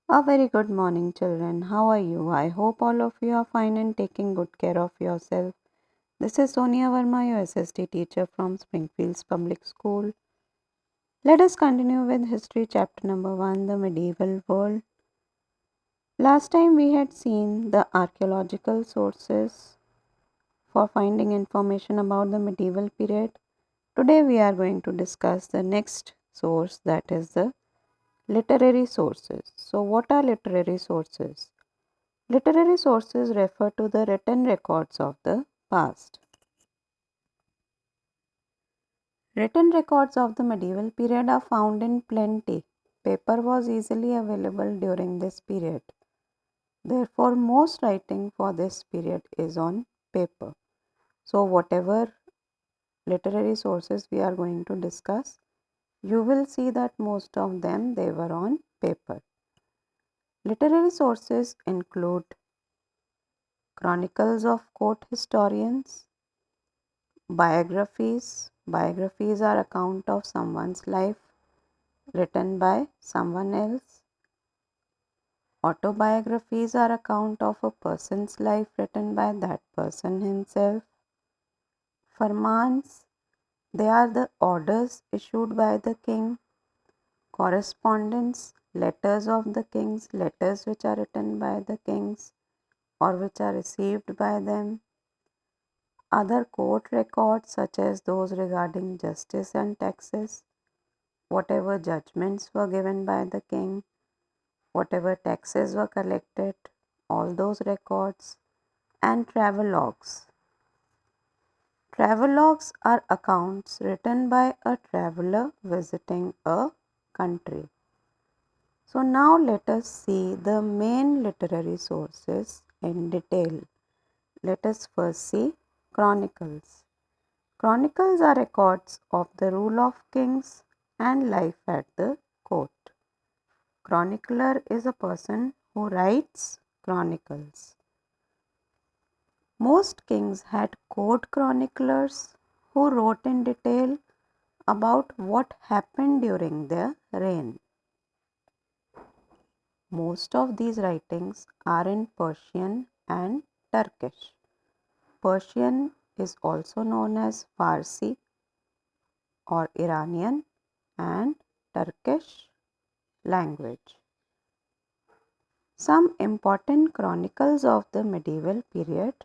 A very good morning, children. How are you? I hope all of you are fine and taking good care of yourself. This is Sonia Verma, your SST teacher from Springfields Public School. Let us continue with History chapter number 1, the medieval world. Last time we had seen the archaeological sources for finding information about the medieval period. Today we are going to discuss the next source, that is the literary sources. So, what are literary sources? Literary sources refer to the written records of the past. Written records of the medieval period are found in plenty. Paper was easily available during this period. Therefore, most writing for this period is on paper. So, whatever literary sources we are going to discuss, you will see that most of them they were on paper. Literary sources include chronicles of court historians, biographies. Biographies are account of someone's life written by someone else. Autobiographies are account of a person's life written by that person himself. Farmans, they are the orders issued by the king. Correspondence, letters of the kings, letters which are written by the kings or which are received by them. Other court records such as those regarding justice and taxes, whatever judgments were given by the king, whatever taxes were collected, all those records, and travelogues. Travelogues are accounts written by a traveler visiting a country. So now let us see the main literary sources in detail. Let us first see chronicles. Chronicles are records of the rule of kings and life at the court. Chronicler is a person who writes chronicles. Most kings had court chroniclers who wrote in detail about what happened during their reign. Most of these writings are in Persian and Turkish. Persian is also known as Farsi or Iranian and Turkish language. Some important chronicles of the medieval period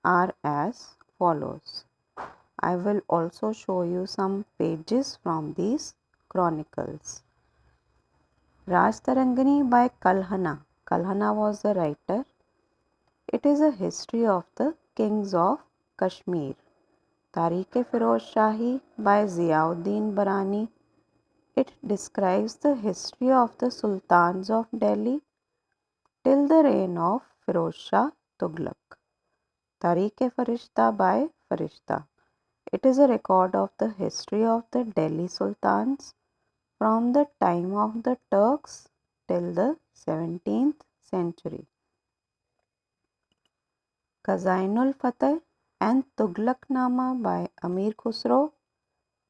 are as follows. I will also show you some pages from these chronicles. Rajtarangani by Kalhana. Kalhana was the writer. It is a history of the kings of Kashmir. Tariq-e-Firoz Shahi by Ziauddin Barani. It describes the history of the sultans of Delhi till the reign of Firoz Shah Tughlaq. Tariq-e-Farishta by Farishta. It is a record of the history of the Delhi sultans from the time of the Turks till the 17th century. Khazainul Fateh and Tughlaqnama by Amir Khusro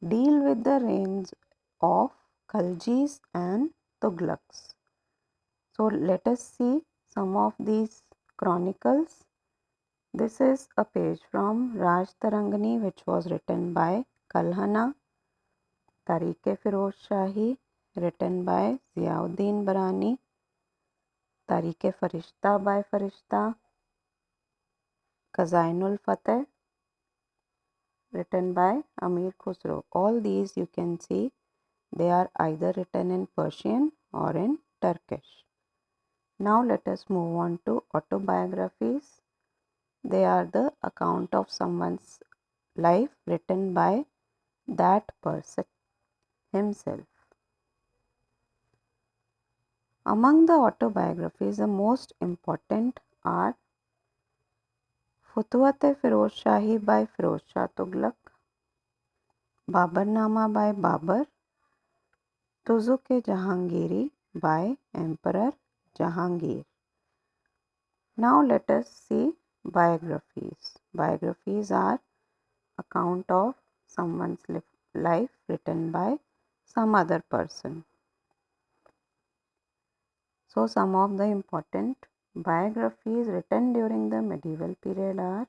deal with the reigns of Khaljis and Tughlaqs. So let us see some of these chronicles. This is a page from Raj Tarangani which was written by Kalhana. Tariq-e-Firoz Shahi written by Ziauddin Barani. Tariq-e-Farishta by Farishta. Khazainul Fateh written by Amir Khusro. All these you can see they are either written in Persian or in Turkish. Now let us move on to autobiographies. They are the account of someone's life written by that person himself. Among the autobiographies, the most important are Futuhat-e-Firoz Shahi by Firoz Shah Tughlaq, Babarnama by Babar, Tuzuk-e-Jahangiri by Emperor Jahangir. Now let us see biographies. Biographies are account of someone's life written by some other person. So some of the important biographies written during the medieval period are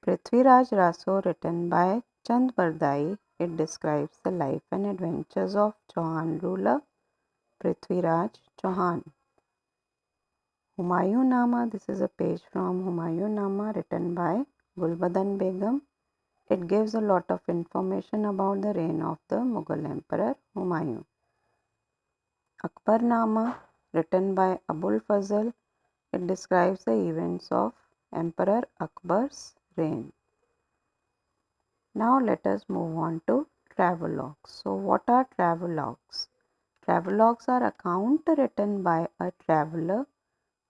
Prithviraj Raso, written by Chand Bardai. It describes the life and adventures of Chauhan ruler Prithviraj Chauhan. Humayun Nama, this is a page from Humayun Nama written by Gulbadan Begum. It gives a lot of information about the reign of the Mughal Emperor Humayun. Akbarnama, written by Abul Fazl. It describes the events of Emperor Akbar's reign. Now let us move on to travelogues. So what are travelogues? Travelogues are accounts written by a traveler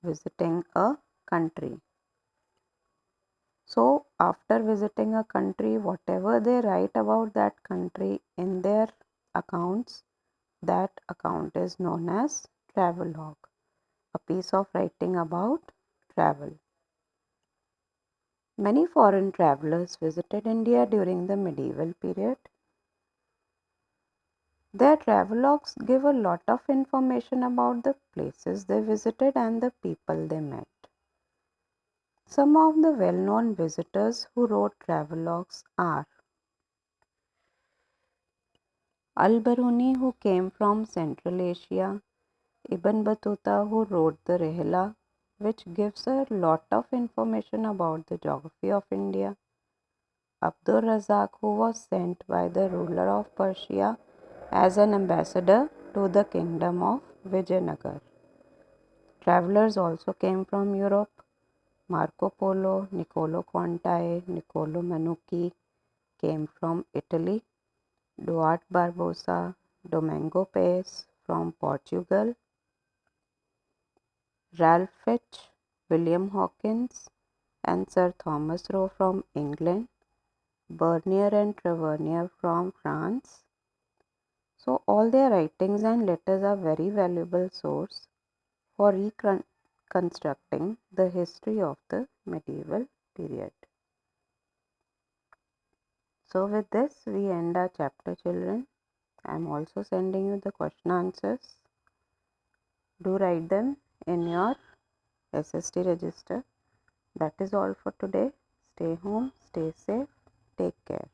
visiting a country. So after visiting a country, whatever they write about that country in their accounts, that account is known as travelogue, a piece of writing about travel. Many foreign travelers visited India during the medieval period. Their travelogues give a lot of information about the places they visited and the people they met. Some of the well-known visitors who wrote travelogues are Al-Biruni, who came from Central Asia, Ibn Battuta, who wrote the Rihla, which gives a lot of information about the geography of India, Abdur Razak, who was sent by the ruler of Persia as an ambassador to the kingdom of Vijayanagar. Travelers also came from Europe. Marco Polo, Niccolo Conti, Niccolo Manucci came from Italy. Duarte Barbosa, Domingo Paes from Portugal. Ralph Fitch, William Hawkins, and Sir Thomas Roe from England. Bernier and Tavernier from France. So all their writings and letters are very valuable source for reconstructing the history of the medieval period. So with this we end our chapter, children. I am also sending you the question answers. Do write them in your SST register. That is all for today. Stay home, stay safe, take care.